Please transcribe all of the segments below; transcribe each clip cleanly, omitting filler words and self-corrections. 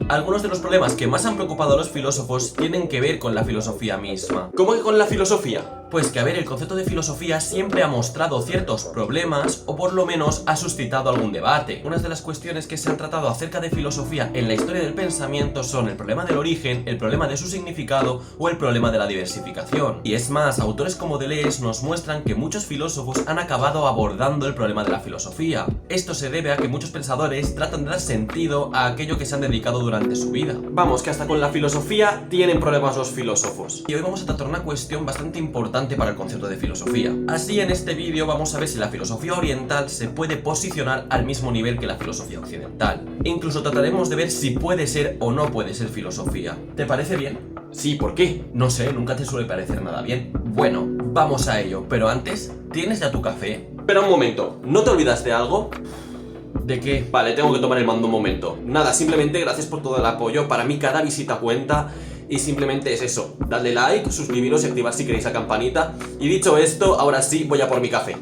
Algunos de los problemas que más han preocupado a los filósofos tienen que ver con la filosofía misma. ¿Cómo que con la filosofía? Pues que, a ver, el concepto de filosofía siempre ha mostrado ciertos problemas o por lo menos ha suscitado algún debate. Unas de las cuestiones que se han tratado acerca de filosofía en la historia del pensamiento son el problema del origen, el problema de su significado o el problema de la diversificación. Y es más, autores como Deleuze nos muestran que muchos filósofos han acabado abordando el problema de la filosofía. Esto se debe a que muchos pensadores tratan de dar sentido a aquello que se han dedicado durante su vida. Vamos, que hasta con la filosofía tienen problemas los filósofos. Y hoy vamos a tratar una cuestión bastante importante para el concepto de filosofía. Así, en este vídeo vamos a ver si la filosofía oriental se puede posicionar al mismo nivel que la filosofía occidental. Incluso trataremos de ver si puede ser o no puede ser filosofía. ¿Te parece bien? Sí, ¿por qué? No sé, nunca te suele parecer nada bien. Bueno, vamos a ello, pero antes, ¿tienes ya tu café? Espera un momento, ¿no te olvidas de algo? ¿De qué? Vale, tengo que tomar el mando un momento. Nada, simplemente gracias por todo el apoyo, para mí cada visita cuenta. Y simplemente es eso, dadle like, suscribiros y activar si queréis la campanita. Y dicho esto, ahora sí voy a por mi café.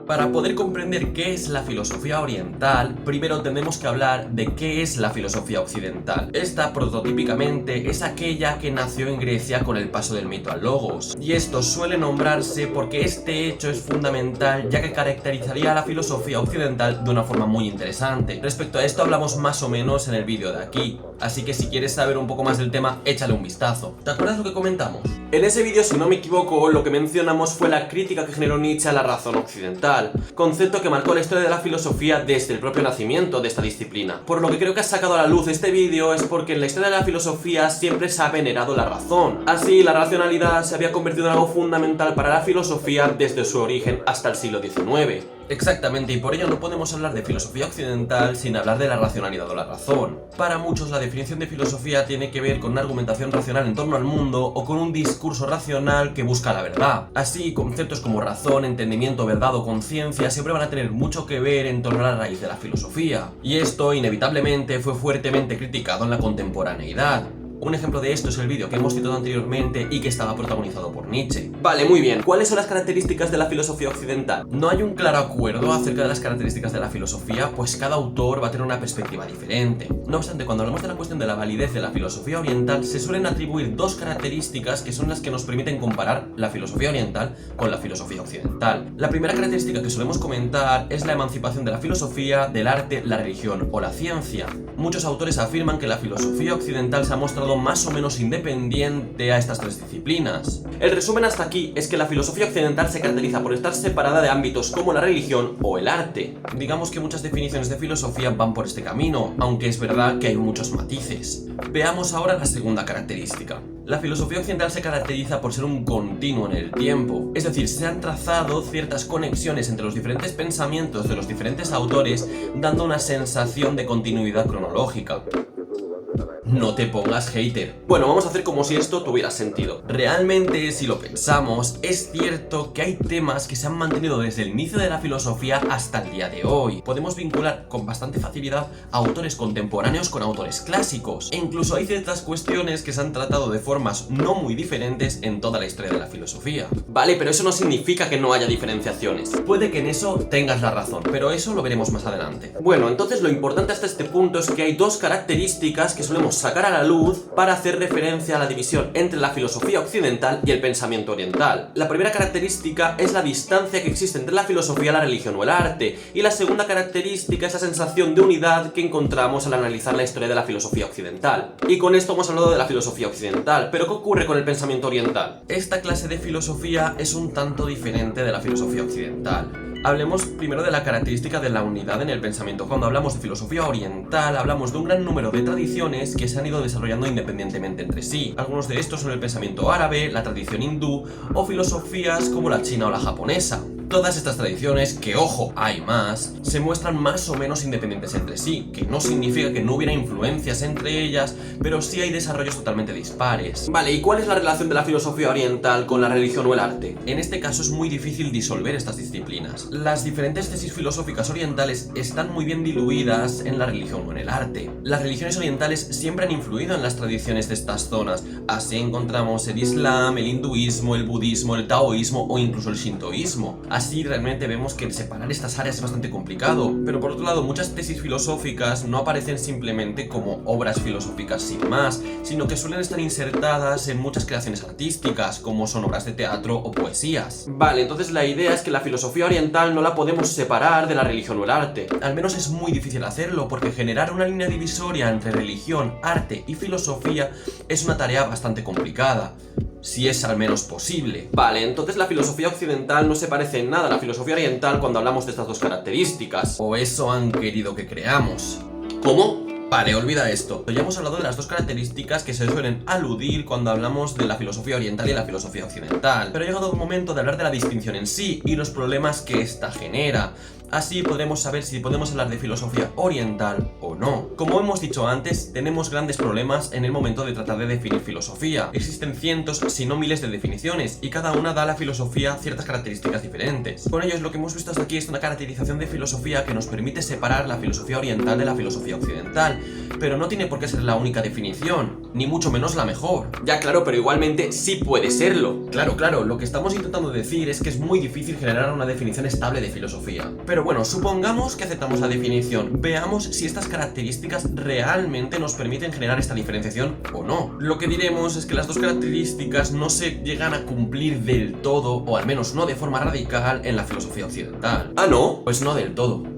Para poder comprender qué es la filosofía oriental, primero tenemos que hablar de qué es la filosofía occidental. Esta, prototípicamente, es aquella que nació en Grecia con el paso del mito al logos. Y esto suele nombrarse porque este hecho es fundamental, ya que caracterizaría a la filosofía occidental de una forma muy interesante. Respecto a esto hablamos más o menos en el vídeo de aquí, así que si quieres saber un poco más del tema, échale un vistazo. ¿Te acuerdas lo que comentamos? En ese vídeo, si no me equivoco, lo que mencionamos fue la crítica que generó Nietzsche a la razón occidental, concepto que marcó la historia de la filosofía desde el propio nacimiento de esta disciplina. Por lo que creo que has sacado a la luz este vídeo es porque en la historia de la filosofía siempre se ha venerado la razón. Así, la racionalidad se había convertido en algo fundamental para la filosofía desde su origen hasta el siglo XIX. Exactamente, y por ello no podemos hablar de filosofía occidental sin hablar de la racionalidad o la razón. Para muchos, la definición de filosofía tiene que ver con una argumentación racional en torno al mundo o con un discurso racional que busca la verdad. Así, conceptos como razón, entendimiento, verdad o conciencia siempre van a tener mucho que ver en torno a la raíz de la filosofía. Y esto, inevitablemente, fue fuertemente criticado en la contemporaneidad. Un ejemplo de esto es el vídeo que hemos citado anteriormente y que estaba protagonizado por Nietzsche. Vale, muy bien. ¿Cuáles son las características de la filosofía occidental? No hay un claro acuerdo acerca de las características de la filosofía, pues cada autor va a tener una perspectiva diferente. No obstante, cuando hablamos de la cuestión de la validez de la filosofía oriental, se suelen atribuir dos características que son las que nos permiten comparar la filosofía oriental con la filosofía occidental. La primera característica que solemos comentar es la emancipación de la filosofía, del arte, la religión o la ciencia. Muchos autores afirman que la filosofía occidental se ha mostrado más o menos independiente a estas tres disciplinas. El resumen hasta aquí es que la filosofía occidental se caracteriza por estar separada de ámbitos como la religión o el arte. Digamos que muchas definiciones de filosofía van por este camino, aunque es verdad que hay muchos matices. Veamos ahora la segunda característica. La filosofía occidental se caracteriza por ser un continuo en el tiempo, es decir, se han trazado ciertas conexiones entre los diferentes pensamientos de los diferentes autores, dando una sensación de continuidad cronológica. No te pongas hater. Bueno, vamos a hacer como si esto tuviera sentido. Realmente, si lo pensamos, es cierto que hay temas que se han mantenido desde el inicio de la filosofía hasta el día de hoy. Podemos vincular con bastante facilidad a autores contemporáneos con autores clásicos. E incluso hay ciertas cuestiones que se han tratado de formas no muy diferentes en toda la historia de la filosofía. Vale, pero eso no significa que no haya diferenciaciones. Puede que en eso tengas la razón, pero eso lo veremos más adelante. Bueno, entonces lo importante hasta este punto es que hay dos características que solemos sacar a la luz para hacer referencia a la división entre la filosofía occidental y el pensamiento oriental. La primera característica es la distancia que existe entre la filosofía, la religión o el arte, y la segunda característica es la sensación de unidad que encontramos al analizar la historia de la filosofía occidental. Y con esto hemos hablado de la filosofía occidental, pero ¿qué ocurre con el pensamiento oriental? Esta clase de filosofía es un tanto diferente de la filosofía occidental. Hablemos primero de la característica de la unidad en el pensamiento. Cuando hablamos de filosofía oriental, hablamos de un gran número de tradiciones que se han ido desarrollando independientemente entre sí. Algunos de estos son el pensamiento árabe, la tradición hindú o filosofías como la china o la japonesa. Todas estas tradiciones, que ojo, hay más, se muestran más o menos independientes entre sí, que no significa que no hubiera influencias entre ellas, pero sí hay desarrollos totalmente dispares. Vale, ¿y cuál es la relación de la filosofía oriental con la religión o el arte? En este caso es muy difícil disolver estas disciplinas. Las diferentes tesis filosóficas orientales están muy bien diluidas en la religión o en el arte. Las religiones orientales siempre han influido en las tradiciones de estas zonas. Así encontramos el islam, el hinduismo, el budismo, el taoísmo o incluso el shintoísmo. Así realmente vemos que separar estas áreas es bastante complicado. Pero por otro lado, muchas tesis filosóficas no aparecen simplemente como obras filosóficas sin más, sino que suelen estar insertadas en muchas creaciones artísticas, como son obras de teatro o poesías. Vale, entonces la idea es que la filosofía oriental no la podemos separar de la religión o el arte. Al menos es muy difícil hacerlo, porque generar una línea divisoria entre religión, arte y filosofía es una tarea bastante complicada, si es al menos posible. Vale, entonces la filosofía occidental no se parece en nada a la filosofía oriental cuando hablamos de estas dos características. O eso han querido que creamos. ¿Cómo? Vale, olvida esto. Ya hemos hablado de las dos características que se suelen aludir cuando hablamos de la filosofía oriental y la filosofía occidental. Pero ha llegado el momento de hablar de la distinción en sí y los problemas que esta genera. Así podremos saber si podemos hablar de filosofía oriental o no. Como hemos dicho antes, tenemos grandes problemas en el momento de tratar de definir filosofía. Existen cientos, si no miles de definiciones, y cada una da a la filosofía ciertas características diferentes. Con ello, lo que hemos visto hasta aquí es una caracterización de filosofía que nos permite separar la filosofía oriental de la filosofía occidental, pero no tiene por qué ser la única definición, ni mucho menos la mejor. Ya claro, pero igualmente sí puede serlo. Claro, lo que estamos intentando decir es que es muy difícil generar una definición estable de filosofía. Pero bueno, supongamos que aceptamos la definición. Veamos si estas características realmente nos permiten generar esta diferenciación o no. Lo que diremos es que las dos características no se llegan a cumplir del todo, o al menos no de forma radical, en la filosofía occidental. ¿Ah, no? Pues no del todo.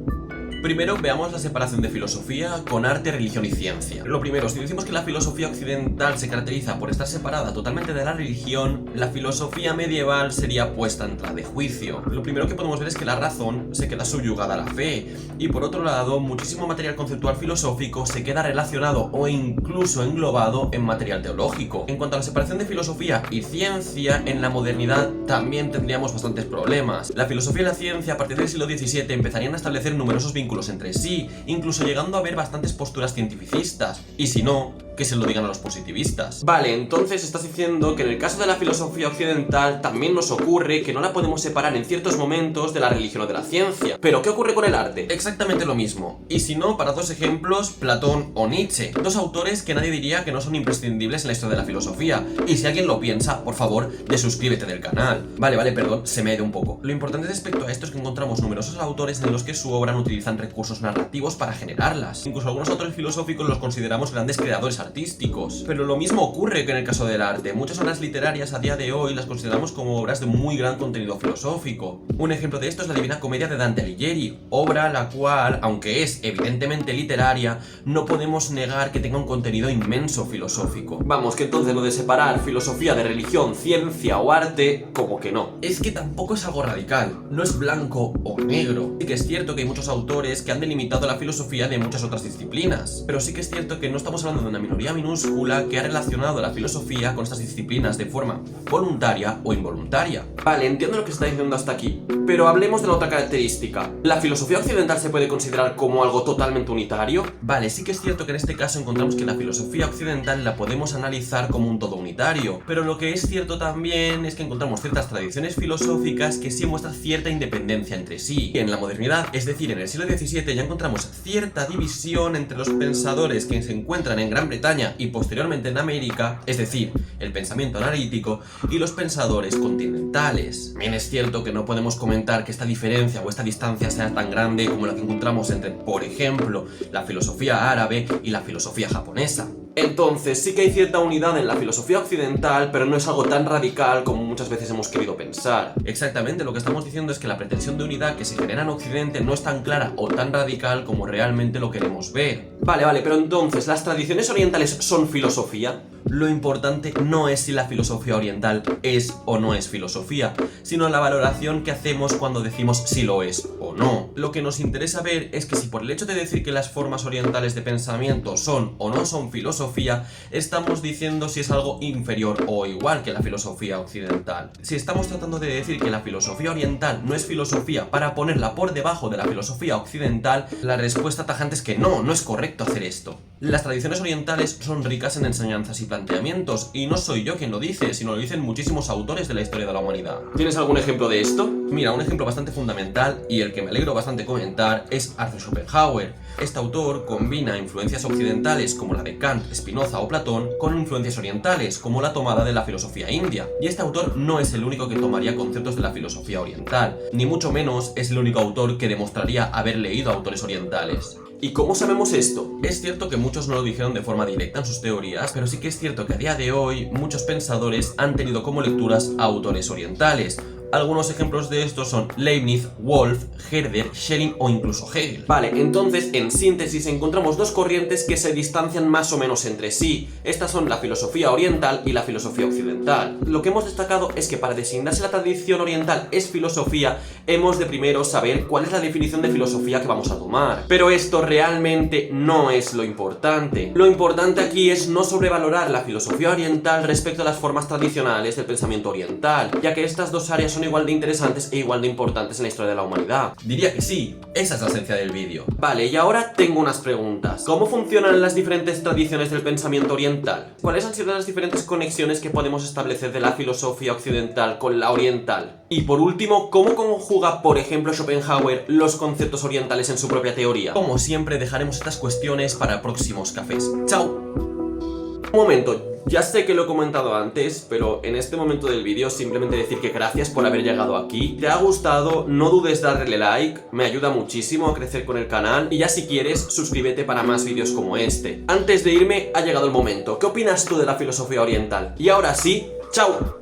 Primero veamos la separación de filosofía con arte, religión y ciencia. Lo primero, si decimos que la filosofía occidental se caracteriza por estar separada totalmente de la religión, la filosofía medieval sería puesta en tela de juicio. Lo primero que podemos ver es que la razón se queda subyugada a la fe, y por otro lado, muchísimo material conceptual filosófico se queda relacionado o incluso englobado en material teológico. En cuanto a la separación de filosofía y ciencia, en la modernidad también tendríamos bastantes problemas. La filosofía y la ciencia a partir del siglo XVII empezarían a establecer numerosos vínculos entre sí, incluso llegando a haber bastantes posturas cientificistas, y si no, que se lo digan a los positivistas. Vale, entonces estás diciendo que en el caso de la filosofía occidental también nos ocurre que no la podemos separar en ciertos momentos de la religión o de la ciencia. ¿Pero qué ocurre con el arte? Exactamente lo mismo. Y si no, para dos ejemplos, Platón o Nietzsche, dos autores que nadie diría que no son imprescindibles en la historia de la filosofía. Y si alguien lo piensa, por favor, desuscríbete del canal. Vale, perdón, se me ha ido un poco. Lo importante respecto a esto es que encontramos numerosos autores en los que su obra no utilizan recursos narrativos para generarlas. Incluso algunos autores filosóficos los consideramos grandes creadores artísticos. Pero lo mismo ocurre que en el caso del arte. Muchas obras literarias a día de hoy las consideramos como obras de muy gran contenido filosófico. Un ejemplo de esto es la Divina Comedia de Dante Alighieri, obra la cual, aunque es evidentemente literaria, no podemos negar que tenga un contenido inmenso filosófico. Vamos, que entonces lo de separar filosofía de religión, ciencia o arte, como que no. Es que tampoco es algo radical, no es blanco o negro. Sí que es cierto que hay muchos autores que han delimitado la filosofía de muchas otras disciplinas, pero sí que es cierto que no estamos hablando de una minoría minúscula que ha relacionado la filosofía con estas disciplinas de forma voluntaria o involuntaria. Vale, entiendo lo que se está diciendo hasta aquí, pero hablemos de la otra característica. ¿La filosofía occidental se puede considerar como algo totalmente unitario? Vale, sí que es cierto que en este caso encontramos que la filosofía occidental la podemos analizar como un todo unitario, pero lo que es cierto también es que encontramos ciertas tradiciones filosóficas que sí muestran cierta independencia entre sí. En la modernidad, es decir, en el siglo XVII, ya encontramos cierta división entre los pensadores que se encuentran en Gran Bretaña y posteriormente en América, es decir, el pensamiento analítico, y los pensadores continentales. Bien es cierto que no podemos comentar que esta diferencia o esta distancia sea tan grande como la que encontramos entre, por ejemplo, la filosofía árabe y la filosofía japonesa. Entonces sí que hay cierta unidad en la filosofía occidental, pero no es algo tan radical como muchas veces hemos querido pensar. Exactamente, lo que estamos diciendo es que la pretensión de unidad que se genera en Occidente no es tan clara o tan radical como realmente lo queremos ver. Vale, pero entonces, ¿las tradiciones orientales son filosofía? Lo importante no es si la filosofía oriental es o no es filosofía, sino la valoración que hacemos cuando decimos si lo es o no. Lo que nos interesa ver es que si por el hecho de decir que las formas orientales de pensamiento son o no son filosofía, estamos diciendo si es algo inferior o igual que la filosofía occidental. Si estamos tratando de decir que la filosofía oriental no es filosofía para ponerla por debajo de la filosofía occidental, la respuesta tajante es que no es correcto hacer esto. Las tradiciones orientales son ricas en enseñanzas y planteamientos, y no soy yo quien lo dice, sino lo dicen muchísimos autores de la historia de la humanidad. ¿Tienes algún ejemplo de esto? Mira, un ejemplo bastante fundamental y el que me alegro bastante comentar es Arthur Schopenhauer. Este autor combina influencias occidentales como la de Kant, Spinoza o Platón con influencias orientales como la tomada de la filosofía india. Y este autor no es el único que tomaría conceptos de la filosofía oriental, ni mucho menos es el único autor que demostraría haber leído a autores orientales. ¿Y cómo sabemos esto? Es cierto que muchos no lo dijeron de forma directa en sus teorías, pero sí que es cierto que a día de hoy muchos pensadores han tenido como lecturas a autores orientales. Algunos ejemplos de estos son Leibniz, Wolff, Herder, Schelling o incluso Hegel. Vale, entonces en síntesis encontramos dos corrientes que se distancian más o menos entre sí. Estas son la filosofía oriental y la filosofía occidental. Lo que hemos destacado es que para designar si la tradición oriental es filosofía, hemos de primero saber cuál es la definición de filosofía que vamos a tomar. Pero esto realmente no es lo importante. Lo importante aquí es no sobrevalorar la filosofía oriental respecto a las formas tradicionales del pensamiento oriental, ya que estas dos áreas son igual de interesantes e igual de importantes en la historia de la humanidad. Diría que sí, esa es la esencia del vídeo. Vale, y ahora tengo unas preguntas. ¿Cómo funcionan las diferentes tradiciones del pensamiento oriental? ¿Cuáles han sido las diferentes conexiones que podemos establecer de la filosofía occidental con la oriental? Y por último, ¿cómo conjuga, por ejemplo, Schopenhauer los conceptos orientales en su propia teoría? Como siempre, dejaremos estas cuestiones para próximos cafés. ¡Chao! Un momento. Ya sé que lo he comentado antes, pero en este momento del vídeo simplemente decir que gracias por haber llegado aquí. ¿Te ha gustado? No dudes darle like, me ayuda muchísimo a crecer con el canal. Y ya si quieres, suscríbete para más vídeos como este. Antes de irme, ha llegado el momento. ¿Qué opinas tú de la filosofía oriental? Y ahora sí, ¡chao!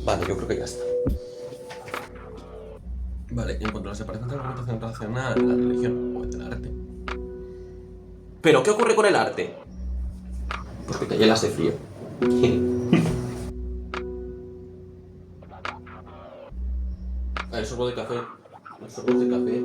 Vale, yo creo que ya está. Vale, en cuanto a la separación de la argumentación racional, la religión o el arte. ¿Pero qué ocurre con el arte? Pues que te hielas de frío. A ver, sorbo de café. Los sorbos de café.